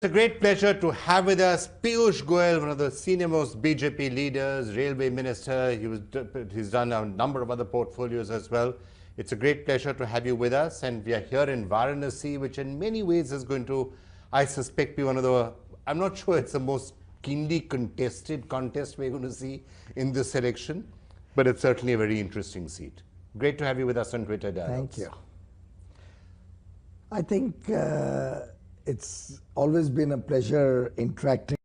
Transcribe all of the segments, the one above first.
It's a great pleasure to have with us Piyush Goyal, one of the senior-most BJP leaders, railway minister. He's done a number of other portfolios as well. It's a great pleasure to have you with us, and we are here in Varanasi, which in many ways is going to, I suspect, be one of the, I'm not sure it's the most keenly contested contest we're going to see in this election, but it's certainly a very interesting seat. Great to have you with us on Twitter Dialogues. Thank you. I think it's always been a pleasure interacting.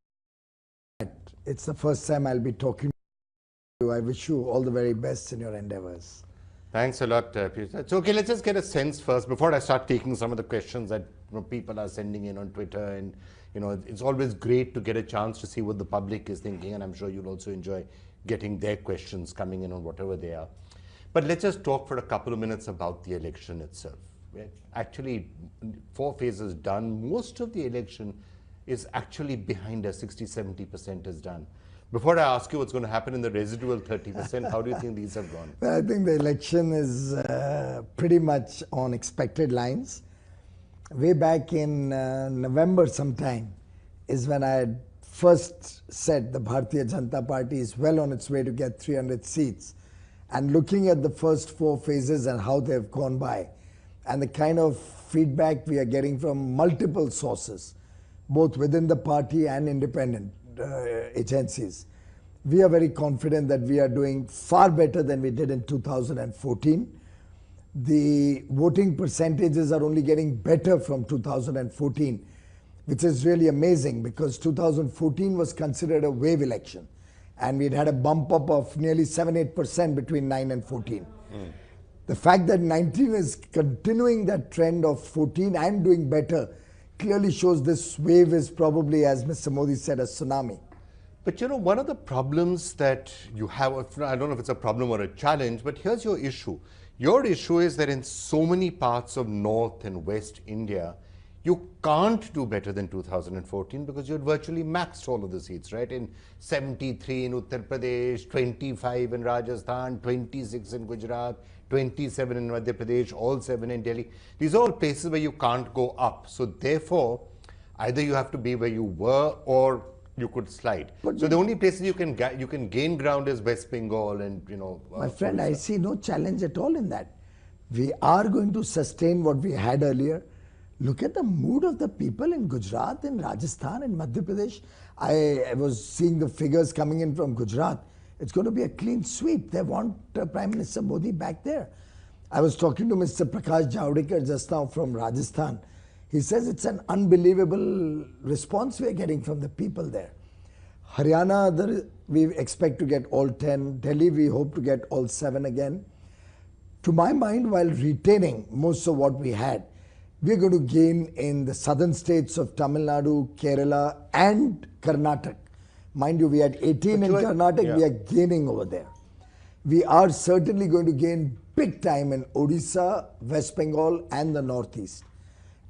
It's the first time I'll be talking to you. I wish you all the very best in your endeavors. Thanks a lot, Piyush. So, okay, let's just get a sense first before I start taking some of the questions that people are sending in on Twitter. And, it's always great to get a chance to see what the public is thinking. And I'm sure you'll also enjoy getting their questions coming in on whatever they are. But let's just talk for a couple of minutes about the election itself. Actually, 4 phases done. Most of the election is actually behind us. 60–70% is done. Before I ask you what's going to happen in the residual 30%, how do you think these have gone? Well, I think the election is pretty much on expected lines. Way back in November sometime is when I had first said the Bharatiya Janata Party is well on its way to get 300 seats. And looking at the first 4 phases and how they've gone by, and the kind of feedback we are getting from multiple sources, both within the party and independent agencies, we are very confident that we are doing far better than we did in 2014. The voting percentages are only getting better from 2014, which is really amazing because 2014 was considered a wave election and we'd had a bump up of nearly 7–8% between 9 and 14. The fact that 19 is continuing that trend of 14 and doing better clearly shows this wave is probably, as Mr. Modi said, a tsunami. But one of the problems that you have, I don't know if it's a problem or a challenge, but here's your issue. Your issue is that in so many parts of North and West India, you can't do better than 2014 because you had virtually maxed all of the seats, right? In 73 in Uttar Pradesh, 25 in Rajasthan, 26 in Gujarat, 27 in Madhya Pradesh, all 7 in Delhi. These are all places where you can't go up. So therefore, either you have to be where you were or you could slide. But so the only places you can gain ground is West Bengal and, my friend, I see no challenge at all in that. We are going to sustain what we had earlier. Look at the mood of the people in Gujarat, in Rajasthan, in Madhya Pradesh. I was seeing the figures coming in from Gujarat. It's going to be a clean sweep. They want Prime Minister Modi back there. I was talking to Mr. Prakash Javadekar just now from Rajasthan. He says it's an unbelievable response we are getting from the people there. Haryana, we expect to get all 10. Delhi, we hope to get all 7 again. To my mind, while retaining most of what we had, we're going to gain in the southern states of Tamil Nadu, Kerala and Karnataka. Mind you, we had 18 in Karnataka, we are gaining over there. We are certainly going to gain big time in Odisha, West Bengal and the Northeast.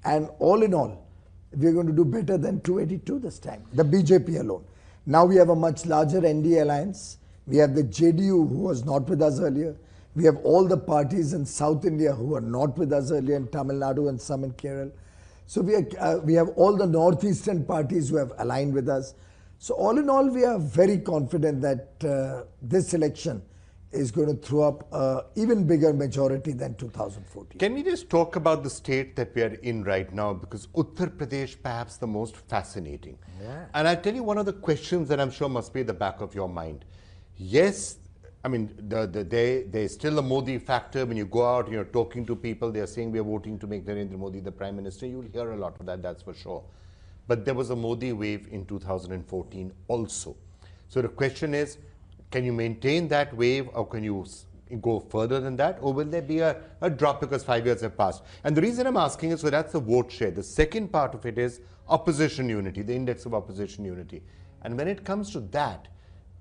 And all in all, we are going to do better than 282 this time, the BJP alone. Now we have a much larger NDA alliance. We have the JDU who was not with us earlier. We have all the parties in South India who are not with us earlier in Tamil Nadu and some in Kerala. So we have all the northeastern parties who have aligned with us. So all in all, we are very confident that this election is going to throw up an even bigger majority than 2014. Can we just talk about the state that we are in right now? Because Uttar Pradesh, perhaps the most fascinating. Yeah. And I'll tell you one of the questions that I'm sure must be at the back of your mind. Yes, I mean, there's still a Modi factor. When you go out and you're talking to people, they're saying we're voting to make Narendra Modi the Prime Minister. You'll hear a lot of that, that's for sure. But there was a Modi wave in 2014 also. So the question is, can you maintain that wave or can you go further than that? Or will there be a drop because 5 years have passed? And the reason I'm asking is, so that's the vote share. The second part of it is opposition unity, the index of opposition unity. And when it comes to that,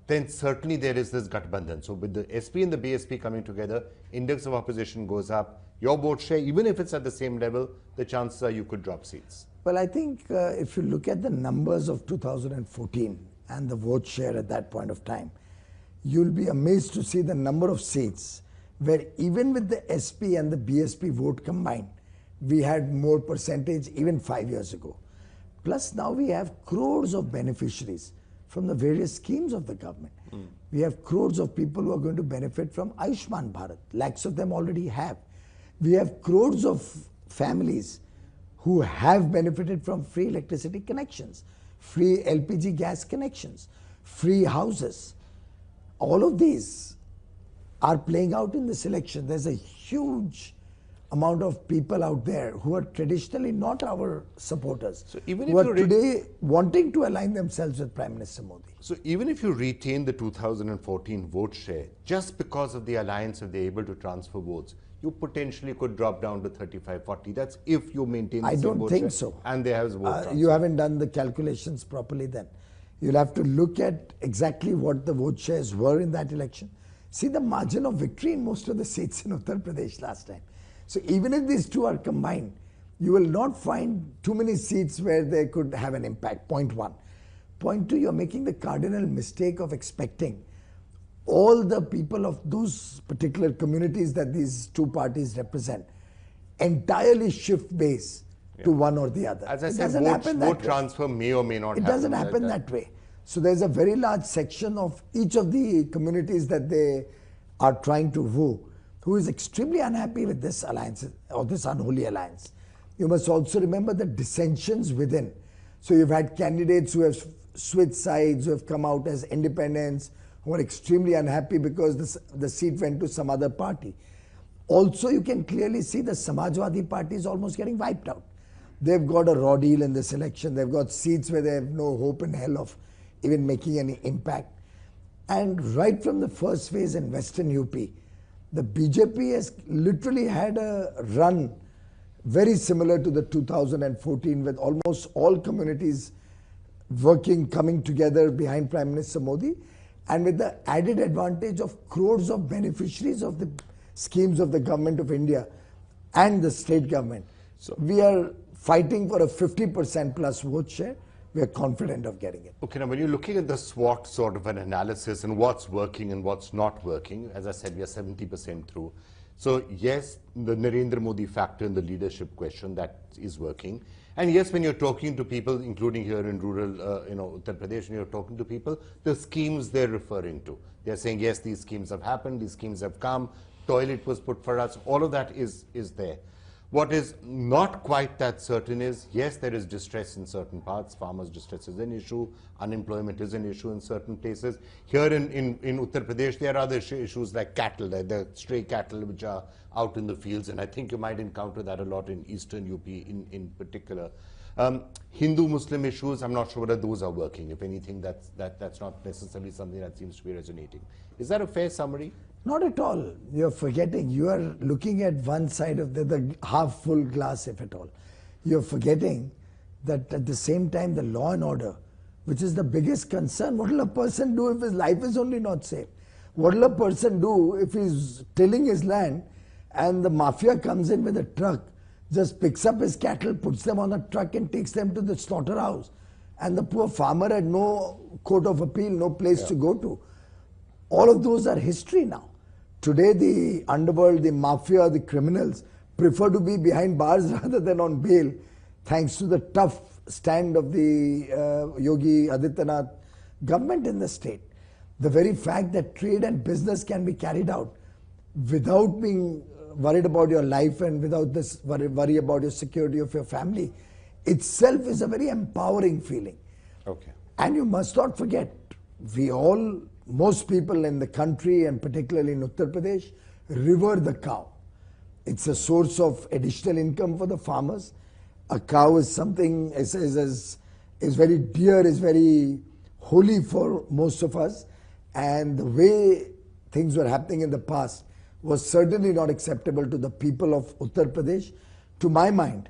then certainly there is this Gathbandhan. So with the SP and the BSP coming together, index of opposition goes up. Your vote share, even if it's at the same level, the chances are you could drop seats. Well, I think if you look at the numbers of 2014 and the vote share at that point of time, you'll be amazed to see the number of seats where even with the SP and the BSP vote combined, we had more percentage even 5 years ago. Plus now we have crores of beneficiaries from the various schemes of the government. We have crores of people who are going to benefit from Ayushman Bharat. Lakhs of them already have. We have crores of families who have benefited from free electricity connections, free LPG gas connections, free houses. All of these are playing out in this election. There's a huge amount of people out there who are traditionally not our supporters, So even who if are you today wanting to align themselves with Prime Minister Modi. So even if you retain the 2014 vote share, just because of the alliance, if they're able to transfer votes, you potentially could drop down to 35, 40. That's if you maintain the I same don't vote think share so. And they have vote transfer. You haven't done the calculations properly then. You'll have to look at exactly what the vote shares were in that election. See the margin of victory in most of the seats in Uttar Pradesh last time. So even if these two are combined, you will not find too many seats where they could have an impact, point one. Point two, you're making the cardinal mistake of expecting all the people of those particular communities that these two parties represent entirely shift base to one or the other. As I It said, doesn't happen that vote way. transfer may or may not It happen. doesn't happen that way. So there's a very large section of each of the communities that they are trying to woo who is extremely unhappy with this alliance or this unholy alliance. You must also remember the dissensions within. So you've had candidates who have switched sides, who have come out as independents, who are extremely unhappy because the seat went to some other party. Also, you can clearly see the Samajwadi Party is almost getting wiped out. They've got a raw deal in this election. They've got seats where they have no hope in hell of even making any impact. And right from the first phase in Western UP, the BJP has literally had a run very similar to the 2014 with almost all communities coming together behind Prime Minister Modi, and with the added advantage of crores of beneficiaries of the schemes of the government of India and the state government. So we are fighting for a 50% plus vote share. We are confident of getting it. Okay, now when you're looking at the SWOT sort of an analysis and what's working and what's not working, as I said, we are 70% through. So yes, the Narendra Modi factor in the leadership question, that is working. And yes, when you're talking to people, including here in rural, Uttar Pradesh, and you're talking to people, the schemes they're referring to. They're saying, yes, these schemes have happened, these schemes have come, toilet was put for us, all of that is there. What is not quite that certain is, yes, there is distress in certain parts. Farmers' distress is an issue. Unemployment is an issue in certain places. Here in Uttar Pradesh, there are other issues like cattle, like the stray cattle which are out in the fields. And I think you might encounter that a lot in eastern UP in particular. Hindu-Muslim issues, I'm not sure whether those are working. If anything, that's not necessarily something that seems to be resonating. Is that a fair summary? Not at all. You're forgetting. You are looking at one side of the half full glass, if at all. You're forgetting that at the same time, the law and order, which is the biggest concern, what will a person do if his life is only not safe? What will a person do if he's tilling his land and the mafia comes in with a truck, just picks up his cattle, puts them on a truck and takes them to the slaughterhouse, and the poor farmer had no court of appeal, no place to go to? All of those are history now. Today, the underworld, the mafia, the criminals prefer to be behind bars rather than on bail, thanks to the tough stand of the Yogi Adityanath government in the state. The very fact that trade and business can be carried out without being worried about your life and without this worry about your security of your family itself is a very empowering feeling. Okay. And you must not forget, most people in the country and particularly in Uttar Pradesh revere the cow. It's a source of additional income for the farmers. A cow is something is very dear, is very holy for most of us. And the way things were happening in the past was certainly not acceptable to the people of Uttar Pradesh. To my mind,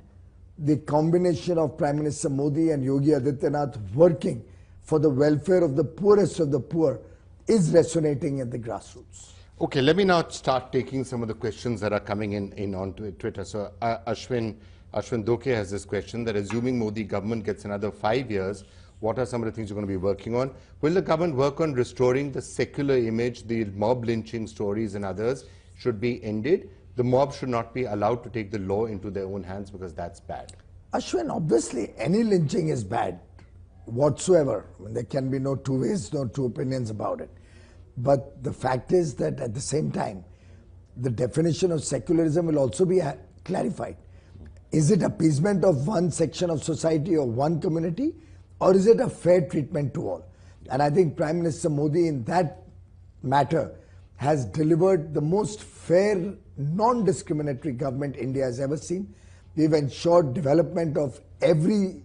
the combination of Prime Minister Modi and Yogi Adityanath working for the welfare of the poorest of the poor is resonating at the grassroots. Okay, let me now start taking some of the questions that are coming in onto Twitter. So Ashwin Doke has this question that assuming Modi government gets another 5 years, what are some of the things you're going to be working on? Will the government work on restoring the secular image, the mob lynching stories and others should be ended? The mob should not be allowed to take the law into their own hands because that's bad. Ashwin, obviously any lynching is bad whatsoever. I mean, there can be no two ways, no two opinions about it. But the fact is that at the same time, the definition of secularism will also be clarified. Is it appeasement of one section of society or one community, or is it a fair treatment to all? And I think Prime Minister Modi in that matter has delivered the most fair, non-discriminatory government India has ever seen. We've ensured development of every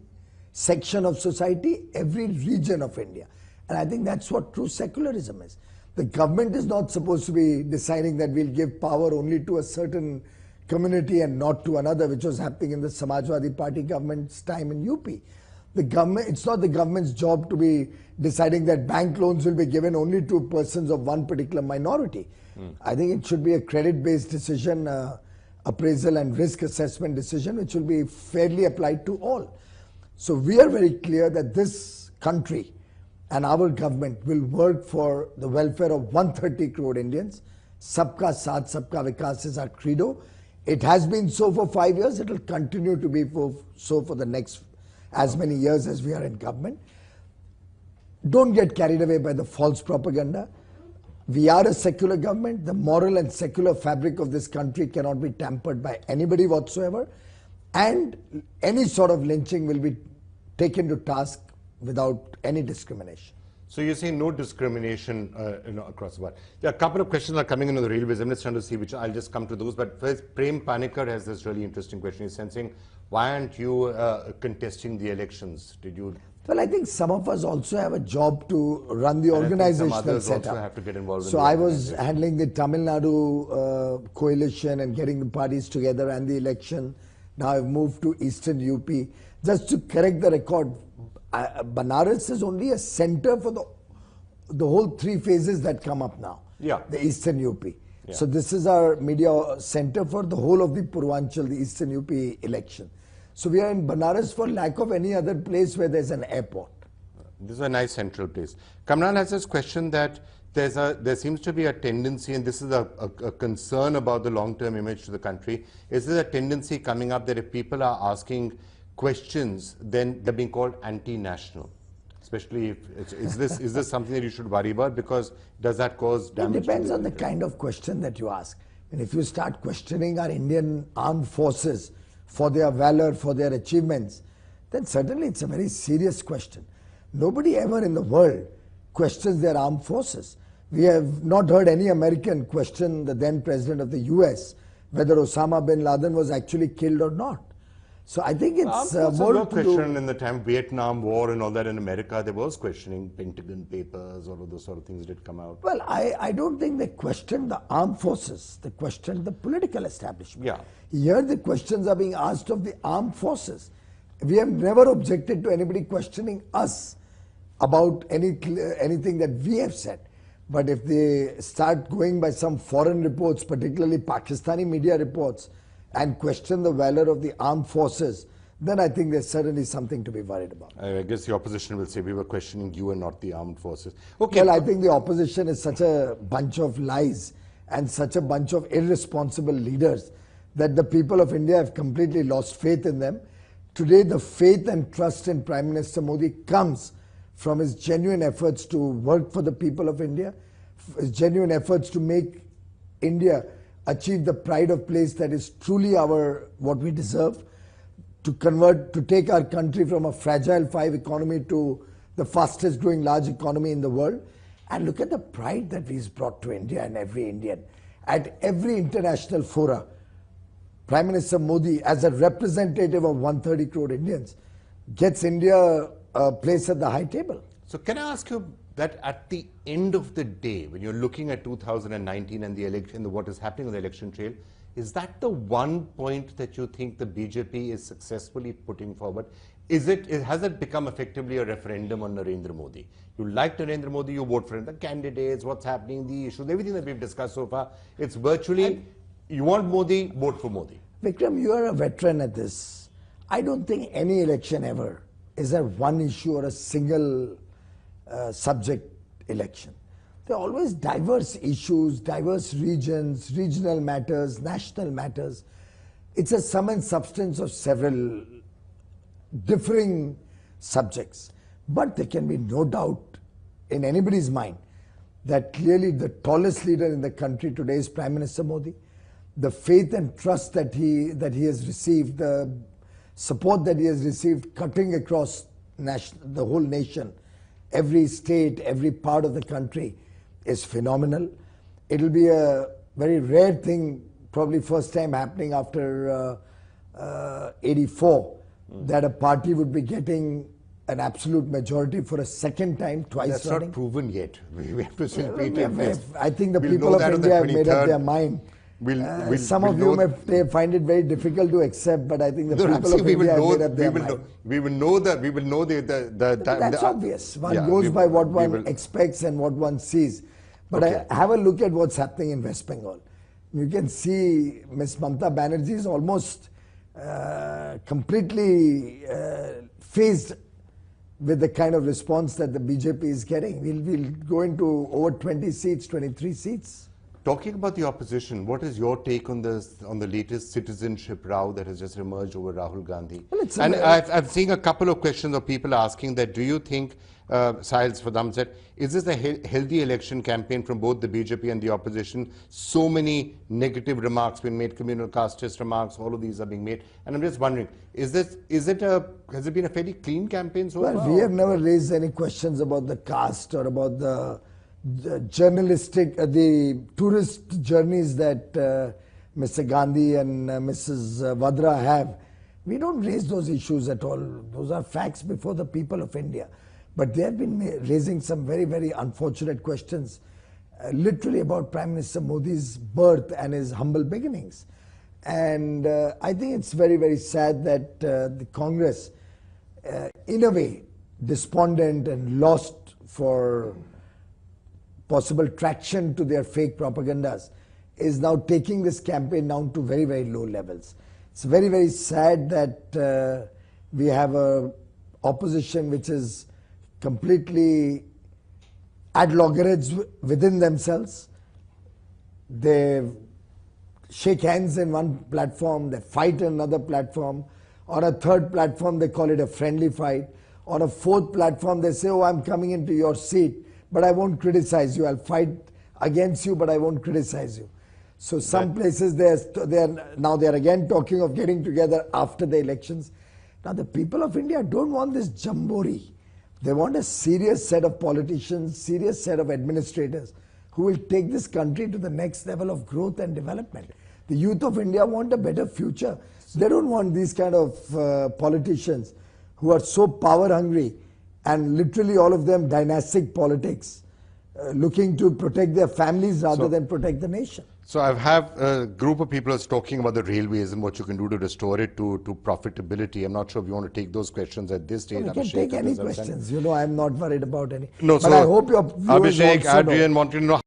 section of society, every region of India. And I think that's what true secularism is. The government is not supposed to be deciding that we'll give power only to a certain community and not to another, which was happening in the Samajwadi Party government's time in UP. The government, it's not the government's job to be deciding that bank loans will be given only to persons of one particular minority. I think it should be a credit-based decision, appraisal and risk assessment decision, which will be fairly applied to all. So we are very clear that this country and our government will work for the welfare of 130 crore Indians. Sabka Saath, Sabka Vikas is our credo. It has been so for 5 years. It will continue to be so for the next as many years as we are in government. Don't get carried away by the false propaganda. We are a secular government. The moral and secular fabric of this country cannot be tampered by anybody whatsoever. And any sort of lynching will be taken to task without any discrimination. So you're saying no discrimination across the board. There are a couple of questions that are coming in on the railways. I'm just trying to see which. I'll just come to those. But first, Prem Panikkar has this really interesting question. He's saying, why aren't you contesting the elections? Did you? Well, I think some of us also have a job to run the organizational some others setup. also have to get involved. So I was handling the Tamil Nadu coalition and getting the parties together and the election. Now I've moved to Eastern UP. Just to correct the record, Banaras is only a center for the whole three phases that come up now. Yeah. The Eastern UP. Yeah. So this is our media center for the whole of the Purvanchal, the Eastern UP election. So we are in Banaras for lack of any other place where there's an airport. This is a nice central place. Kamran has this question that there seems to be a tendency, and this is a concern about the long-term image to the country. Is there a tendency coming up that if people are asking questions, then they're being called anti-national? Especially if is this something that you should worry about? Because does that cause damage? It depends on the kind of question that you ask. And if you start questioning our Indian armed forces for their valor, for their achievements, then certainly it's a very serious question. Nobody ever in the world questions their armed forces. We have not heard any American question the then president of the US whether Osama bin Laden was actually killed or not. So I think it's more to question in the time Vietnam War and all that in America. There was questioning Pentagon Papers, all of those sort of things did come out. Well, I don't think they questioned the armed forces. They questioned the political establishment. Yeah. Here the questions are being asked of the armed forces. We have never objected to anybody questioning us about anything that we have said. But if they start going by some foreign reports, particularly Pakistani media reports, and question the valor of the armed forces, then I think there's certainly something to be worried about. I guess the opposition will say we were questioning you and not the armed forces. Okay. Well, I think the opposition is such a bunch of lies and such a bunch of irresponsible leaders that the people of India have completely lost faith in them. Today, the faith and trust in Prime Minister Modi comes from his genuine efforts to work for the people of India, his genuine efforts to make India achieve the pride of place that is truly what we deserve, to take our country from a fragile 5 economy to the fastest growing large economy in the world. And look at the pride that he's brought to India and every Indian. At every international fora, Prime Minister Modi, as a representative of 130 crore Indians, gets India a place at the high table. So can I ask you that at the end of the day, when you're looking at 2019 and the election, what is happening on the election trail, is that the one point that you think the BJP is successfully putting forward? Has it become effectively a referendum on Narendra Modi? You like Narendra Modi, you vote for him. The candidates, what's happening, the issues, everything that we've discussed so far, it's virtually, you want Modi, vote for Modi. Vikram, you are a veteran at this. I don't think any election ever is there one issue or a single subject election. There are always diverse issues, diverse regions, regional matters, national matters. It's a sum and substance of several differing subjects. But there can be no doubt in anybody's mind that clearly the tallest leader in the country today is Prime Minister Modi. The faith and trust that he has received, the support that he has received cutting across the whole nation, every state, every part of the country is phenomenal. It'll be a very rare thing, probably first time happening after 84, that a party would be getting an absolute majority for a second time, twice That's running. not proven yet. We have to still wait and test. I think the We'll people know of that on the India have made up 23rd. their mind. Some of you may find it very difficult to accept, but I think the people of India have made up their mind. We will know the That's obvious. One goes by what one expects and what one sees. But have a look at what's happening in West Bengal. You can see Ms. Mamata Banerjee is almost completely phased with the kind of response that the BJP is getting. We'll go into over 20 seats, 23 seats. Talking about the opposition, what is your take on this, on the latest citizenship row that has just emerged over Rahul Gandhi? Well, and I've seen a couple of questions of people asking that, do you think, Sahil Swadam said, is this a healthy election campaign from both the BJP and the opposition? So many negative remarks being made, communal casteist remarks, all of these are being made. And I'm just wondering, has it been a fairly clean campaign so far? Well, we have never raised any questions about the caste or about the journalistic, the tourist journeys that Mr. Gandhi and Mrs. Vadra have. We don't raise those issues at all. Those are facts before the people of India. But they have been raising some very, very unfortunate questions, literally about Prime Minister Modi's birth and his humble beginnings. And I think it's very, very sad that the Congress, in a way, despondent and lost for possible traction to their fake propagandas, is now taking this campaign down to very, very low levels. It's very, very sad that we have a opposition which is completely at loggerheads within themselves. They shake hands in one platform, they fight in another platform. On a third platform, they call it a friendly fight. On a fourth platform, they say, oh, I'm coming into your seat, but I won't criticize you. I'll fight against you, but I won't criticize you. So some places they're again talking of getting together after the elections. Now the people of India don't want this jamboree. They want a serious set of politicians, serious set of administrators who will take this country to the next level of growth and development. The youth of India want a better future. They don't want these kind of politicians who are so power hungry and literally all of them dynastic politics, looking to protect their families rather than protect the nation. So I have a group of people who's talking about the railways and what you can do to restore it to profitability. I'm not sure if you want to take those questions at this stage. You can take any questions. You know, I'm not worried about any. No, but I hope your viewers Abhishek, also Adrian wanted to know,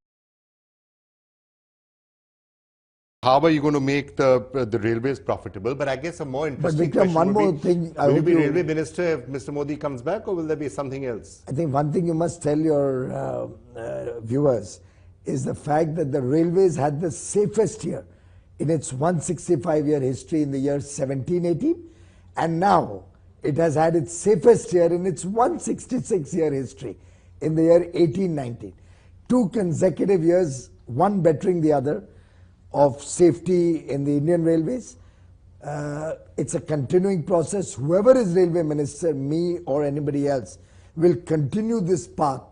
how are you going to make the railways profitable? But I guess a more interesting Vikram, question one would more be, thing. Will you be railway minister if Mr. Modi comes back, or will there be something else? I think one thing you must tell your viewers is the fact that the railways had the safest year in its 165-year history in the year 1718, and now it has had its safest year in its 166-year history in the year 1819. 2 consecutive years, one bettering the other, of safety in the Indian Railways. It's a continuing process. Whoever is railway minister, me or anybody else, will continue this path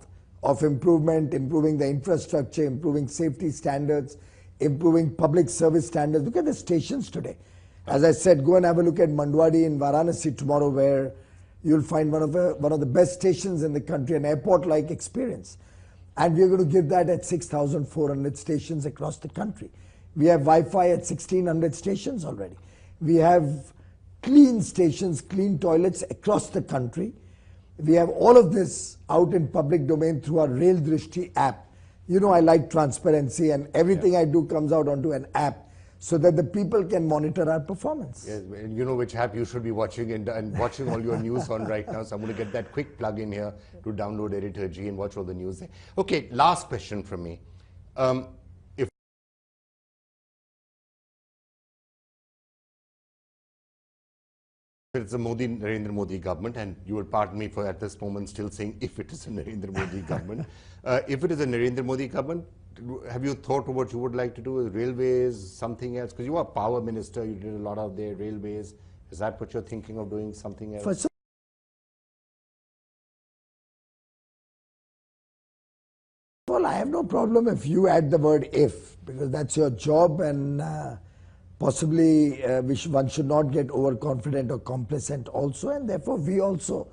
of improvement, improving the infrastructure, improving safety standards, improving public service standards. Look at the stations today. As I said, go and have a look at Mandwadi in Varanasi tomorrow, where you'll find one of the best stations in the country, an airport-like experience. And we're going to give that at 6,400 stations across the country. We have Wi-Fi at 1,600 stations already. We have clean stations, clean toilets across the country. We have all of this out in public domain through our Rail Drishti app. You know, I like transparency, and everything I do comes out onto an app so that the people can monitor our performance. Yes, you know which app you should be watching and watching all your news on right now. So I'm going to get that quick plug in here to download Editor G and watch all the news there. Okay, last question from me. It's a Narendra Modi government, and you will pardon me for at this moment still saying if it is a Narendra Modi government. If it is a Narendra Modi government, have you thought of what you would like to do with railways, something else? Because you are power minister, you did a lot of the railways. Is that what you're thinking of doing, something else? First of all, I have no problem if you add the word if, because that's your job, and possibly one should not get overconfident or complacent also, and therefore we also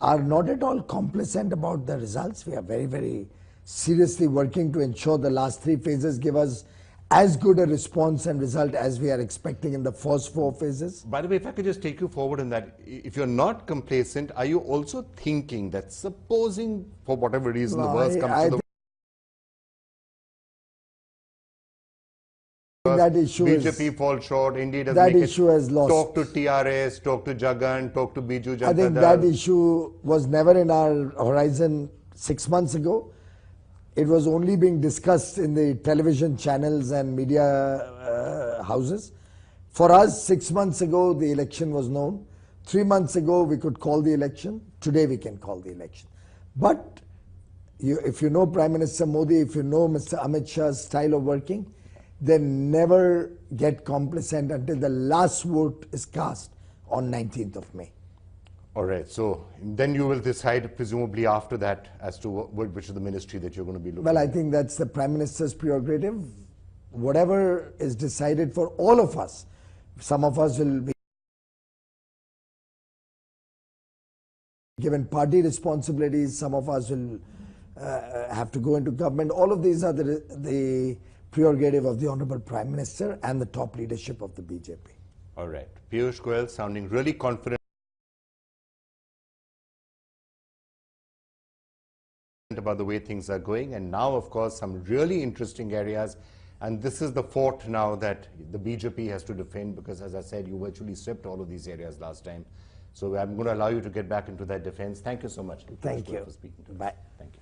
are not at all complacent about the results. We are very, very seriously working to ensure the last 3 phases give us as good a response and result as we are expecting in the first 4 phases. By the way, if I could just take you forward in that, if you're not complacent, are you also thinking that supposing for whatever reason the worst comes to the that issue BJP falls short, India doesn't that make issue has lost. Talk to TRS, talk to Jagan, talk to Biju Janata I think that issue was never in our horizon 6 months ago. It was only being discussed in the television channels and media houses. For us, 6 months ago, the election was known. 3 months ago, we could call the election. Today, we can call the election. But if you know Prime Minister Modi, if you know Mr. Amit Shah's style of working, they never get complacent until the last vote is cast on 19th of May. All right, so then you will decide presumably after that as to which is the ministry that you're going to be looking Well, I at. think that's the Prime Minister's prerogative. Whatever is decided for all of us, some of us will be given party responsibilities, some of us will have to go into government. All of these are the prerogative of the Honorable Prime Minister and the top leadership of the BJP. All right, Piyush Goyal sounding really confident about the way things are going, and now of course some really interesting areas, and this is the fort now that the BJP has to defend, because as I said, you virtually swept all of these areas last time. So I'm going to allow you to get back into that defense. Thank you so much. Thank you. For speaking to us. Bye. Thank you.